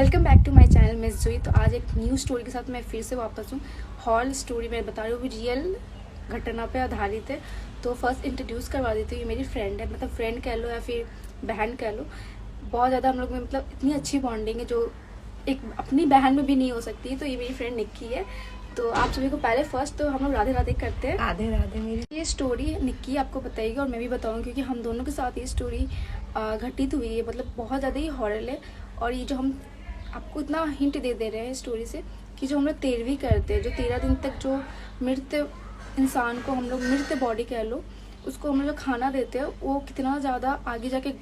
Welcome back to my channel miss Jui. तो आज एक न्यू स्टोरी के साथ मैं फिर से वापस हूँ। हॉल स्टोरी मैं बता रही हूँ, रियल घटना पे आधारित है। तो फर्स्ट इंट्रोड्यूस करवा देती हूँ, ये मेरी फ्रेंड है, मतलब फ्रेंड कह लो या फिर बहन कह लो। बहुत ज़्यादा हम लोग में मतलब इतनी अच्छी बॉन्डिंग है जो एक अपनी बहन में भी नहीं हो सकती। तो ये मेरी फ्रेंड निक्की है। तो आप सभी को पहले फर्स्ट तो हम लोग राधे राधे करते हैं। राधे राधे। मेरी ये स्टोरी निक्की आपको बताएगी और मैं भी बताऊँगी, क्योंकि हम दोनों के साथ ये स्टोरी घटित हुई है। मतलब बहुत ज़्यादा ही हॉरर है। और ये जो हम आपको इतना हिंट दे रहे हैं स्टोरी से कि जो हम लोग 13वीं करते हैं, जो 13 दिन तक जो मृत इंसान को हम लोग मृत बॉडी कह लो, उसको हम लोग खाना देते हैं, वो कितना ज़्यादा आगे जाके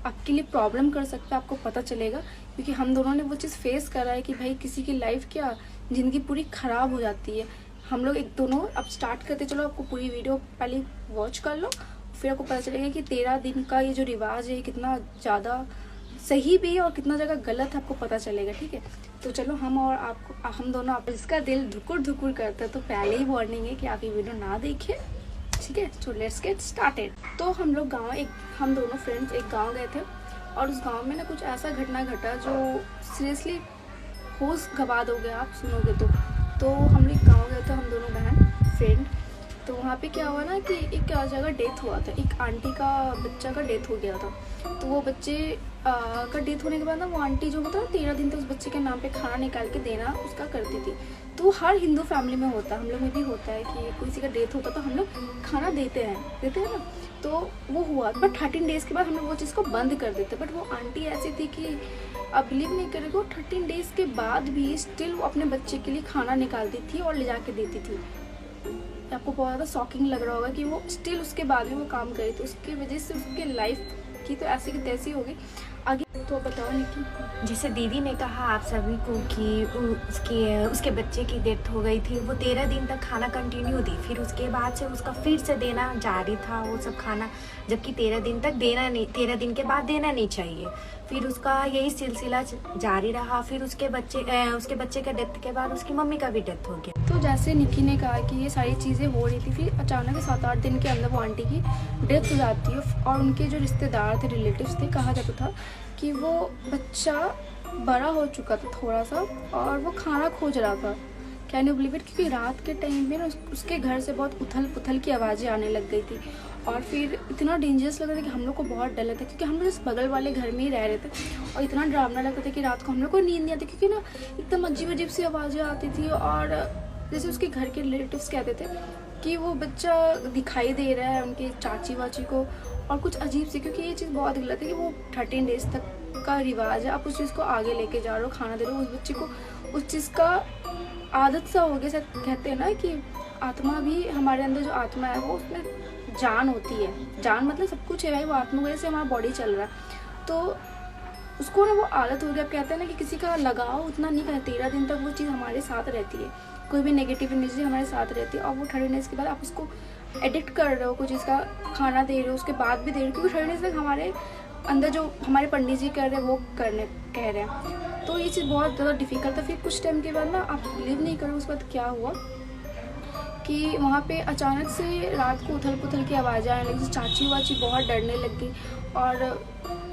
आपके लिए प्रॉब्लम कर सकता है, आपको पता चलेगा। क्योंकि हम दोनों ने वो चीज़ फेस करा है कि भाई किसी की लाइफ क्या ज़िंदगी पूरी ख़राब हो जाती है। हम लोग एक दोनों अब स्टार्ट करते, चलो आपको पूरी वीडियो पहले वॉच कर लो, फिर आपको पता चलेगा कि 13 दिन का ये जो रिवाज है कितना ज़्यादा सही भी है और कितना जगह गलत है, आपको पता चलेगा। ठीक है, तो चलो हम दोनों आप जिसका दिल धुकुर धुकुर करता है तो पहले ही वार्निंग है कि आप ये वीडियो ना देखें। ठीक है, सो लेट्स गेट स्टार्टेड। तो हम लोग हम दोनों फ्रेंड्स एक गांव गए थे और उस गांव में ना कुछ ऐसा घटना घटा जो सीरियसली होश गवा दोगे आप सुनोगे तो हम लोग गाँव गए थे, हम दोनों बहन फ्रेंड। तो वहाँ पे क्या हुआ ना कि एक जगह डेथ हुआ था, एक आंटी का बच्चा का डेथ हो गया था। तो वो बच्चे का डेथ होने के बाद ना वो आंटी जो होता है 13 दिन तक उस बच्चे के नाम पे खाना निकाल के देना उसका करती थी। तो हर हिंदू फैमिली में होता है, हम लोग में भी होता है कि किसी का डेथ होता तो हम लोग खाना देते हैं ना। तो वो हुआ, बट 13 डेज़ के बाद हम लोग वो चीज़ को बंद कर देते। बट वो आंटी ऐसी थी कि आप बिलीव नहीं करेंगे, 13 डेज़ के बाद भी स्टिल वो अपने बच्चे के लिए खाना निकालती थी और ले जाके देती थी। आपको बहुत ज़्यादा शॉकिंग लग रहा होगा कि वो स्टिल उसके बाद भी वो काम करे, तो उसकी वजह से उसके लाइफ की तो ऐसी की तैसी हो गई। आगे तो बताओ निकी। जैसे दीदी ने कहा आप सभी को कि उसके बच्चे की डेथ हो गई थी, वो 13 दिन तक खाना कंटिन्यू दी, फिर उसके बाद से उसका फिर से देना जारी था वो सब खाना, जबकि 13 दिन तक देना नहीं, 13 दिन के बाद देना नहीं चाहिए। फिर उसका यही सिलसिला जारी रहा। फिर उसके बच्चे के डेथ के बाद उसकी मम्मी का भी डेथ हो गया। तो जैसे निकी ने कहा कि ये सारी चीज़ें हो रही थी, फिर अचानक 7-8 दिन के अंदर वो आंटी की डेथ हो जाती है। और उनके जो रिश्तेदार थे, रिलेटिव्स थे, कहा जाता था कि वो बच्चा बड़ा हो चुका था थोड़ा सा और वो खाना खोज रहा था। Can you believe it? क्योंकि रात के टाइम में ना उसके घर से बहुत उथल पुथल की आवाज़ें आने लग गई थी। और फिर इतना डेंजरस लग रहा था कि हम लोग को बहुत डर लगता, क्योंकि हम लोग इस बगल वाले घर में ही रह रहे थे। और इतना डरावना लगता था कि रात को हम लोग को नींद नहीं आती, क्योंकि ना एकदम अजीब अजीब सी आवाज़ें आती थी। और जैसे उसके घर के रिलेटिव्स कहते थे कि वो बच्चा दिखाई दे रहा है उनके चाची वाची को, और कुछ अजीब सी, क्योंकि ये चीज़ बहुत गलत है कि वो 13 डेज तक का रिवाज है, आप उस चीज़ को आगे लेके जा रहे हो, खाना दे रहे हो उस बच्चे को, उस चीज़ का आदत सा हो गया। कहते हैं ना कि आत्मा भी, हमारे अंदर जो आत्मा है वो उसमें जान होती है, जान मतलब सब कुछ है भाई, वो आत्मा वजह से हमारा बॉडी चल रहा है। तो उसको ना वो आदत हो गया। कहते हैं ना कि किसी का लगाव उतना नहीं करता, 13 दिन तक वो चीज़ हमारे साथ रहती है, कोई भी नेगेटिव एनर्जी हमारे साथ रहती है। और वो 13 डेज के बाद आप उसको एडिक्ट कर रहे हो, कुछ इसका खाना दे रहे हो, उसके बाद भी दे रहे हो, क्योंकि 13 डेज तक हमारे अंदर जो हमारे पंडित जी कर रहे हैं वो कह रहे हैं। तो ये चीज़ बहुत ज़्यादा डिफिकल्ट था। फिर कुछ टाइम के बाद ना आप बिलीव नहीं करोगे उसके बाद क्या हुआ कि वहाँ पे अचानक से रात को उथल पुथल की आवाज़ें आने लगी, चाची वाची बहुत डरने लग गई। और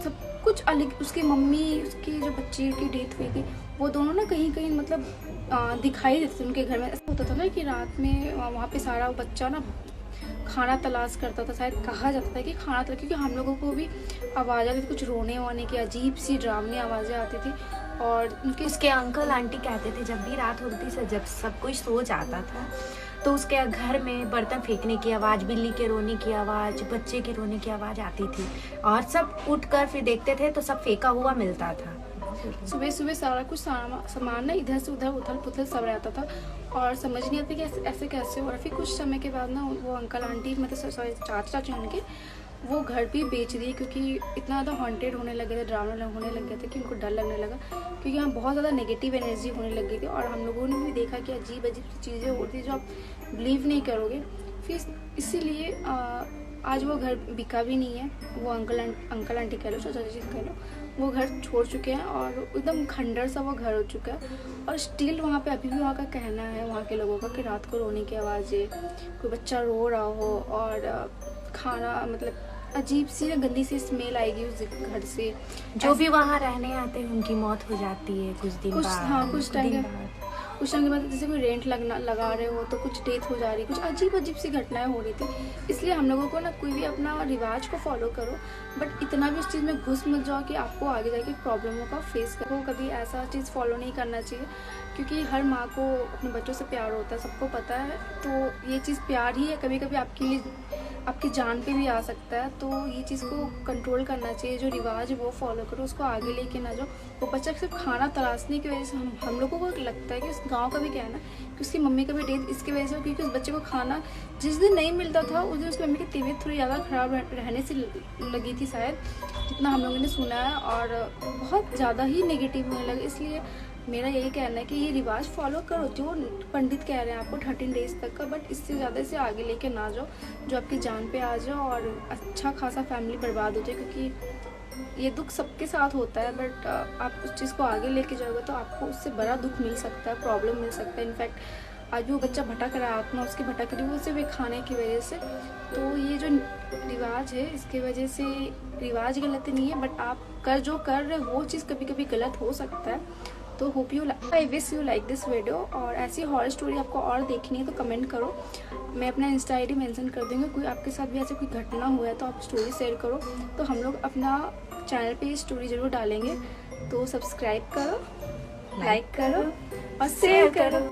सब कुछ अलग, उसकी मम्मी, उसकी जो बच्ची की डेथ हुई थी, वो दोनों ना कहीं मतलब दिखाई देते थे उनके घर में। ऐसा होता था ना कि रात में वहाँ पे सारा बच्चा ना खाना तलाश करता था, शायद कहा जाता था कि खाना तलाश, क्योंकि हम लोगों को भी आवाज़ आती थी, कुछ रोने वाने की अजीब सी डरावनी आवाज़ें आती थी। और उसके अंकल आंटी कहते थे जब भी रात होती थी, जब सब कोई सो जाता था, तो उसके घर में बर्तन फेंकने की आवाज़, बिल्ली के रोने की आवाज़, बच्चे के रोने की आवाज़ आती थी। और सब उठकर फिर देखते थे तो सब फेंका हुआ मिलता था। सुबह सुबह सारा कुछ सामान ना इधर से उधर उथल पुथल सब रहता था और समझ नहीं आता कि ऐसे कैसे हो रहा। फिर कुछ समय के बाद ना वो अंकल आंटी, मतलब सॉरी चाचा चाची उनके, वो घर भी बेच दिए, क्योंकि इतना ज़्यादा हॉन्टेड होने लगे थे, ड्रामा होने लग गए थे कि उनको डर लगने लगा, क्योंकि यहाँ बहुत ज़्यादा नेगेटिव एनर्जी होने लग गई थी। और हम लोगों ने भी देखा कि अजीब अजीब सी चीज़ें होती जो आप बिलीव नहीं करोगे। फिर इसीलिए आज वो घर बिका भी नहीं है, वो अंकल आंटी कह लो, चाचा जी कह लो, वो घर छोड़ चुके हैं और एकदम खंडर सा वो घर हो चुका है। और स्टिल वहाँ पे अभी भी वहाँ का कहना है, वहाँ के लोगों का, कि रात को रोने की आवाज़ें, कोई बच्चा रो रहा हो और खाना मतलब अजीब सी ना गंदी सी स्मेल आएगी उस घर से। जो भी वहाँ रहने आते हैं उनकी मौत हो जाती है कुछ दिन बाद। हाँ कुछ टाइम दिन के बाद। कुछ टाइम के बाद जैसे कोई रेंट लगा रहे हो तो कुछ डेथ हो जा रही, कुछ अजीब अजीब सी घटनाएं हो रही थी। इसलिए हम लोगों को ना कोई भी अपना रिवाज को फॉलो करो, बट इतना भी उस चीज़ में घुस मत जाओ कि आपको आगे जाके प्रॉब्लमों का फेस करो। कभी ऐसा चीज़ फॉलो नहीं करना चाहिए, क्योंकि हर माँ को अपने बच्चों से प्यार होता है, सबको पता है। तो ये चीज़ प्यार ही है, कभी कभी आपके लिए आपकी जान पे भी आ सकता है। तो ये चीज़ को कंट्रोल करना चाहिए, जो रिवाज है वो फॉलो करो, उसको आगे लेके ना जाओ। वो बच्चा सिर्फ खाना तराशने की वजह से हम लोगों को लगता है कि उस गांव का भी क्या है ना कि उसकी मम्मी का भी डेथ इसकी वजह से, क्योंकि उस बच्चे को खाना जिस दिन नहीं मिलता था उस दिन उसकी मम्मी की तबीयत थोड़ी ज़्यादा ख़राब रहने से लगी थी शायद, जितना हम लोगों ने सुना है, और बहुत ज़्यादा ही नेगेटिव होने लगा। इसलिए मेरा यही कहना है कि ये रिवाज फॉलो करो जो पंडित कह रहे हैं आपको 13 डेज तक का, बट इससे ज़्यादा इसे आगे लेके ना जाओ जो आपकी जान पे आ जाओ और अच्छा खासा फैमिली बर्बाद हो जाए। क्योंकि ये दुख सबके साथ होता है, बट आप उस चीज़ को आगे लेके जाओगे तो आपको उससे बड़ा दुख मिल सकता है, प्रॉब्लम मिल सकता है। इनफैक्ट आज वो बच्चा भटक रहा है, आत्मा उसकी भटक रही है वो सिर्फ एक खाने की वजह से। तो ये जो रिवाज है इसकी वजह से रिवाज गलत नहीं है, बट आप जो कर रहे हो वो चीज़ कभी कभी गलत हो सकता है। तो hope you I wish you like this video. और ऐसी हॉरर स्टोरी आपको और देखनी है तो कमेंट करो, मैं अपना इंस्टा ID मेंशन कर दूँगी। कोई आपके साथ भी ऐसे कोई घटना हुआ है तो आप स्टोरी शेयर करो, तो हम लोग अपना चैनल पे ये स्टोरी ज़रूर डालेंगे। तो सब्सक्राइब करो, लाइक करो और शेयर करो।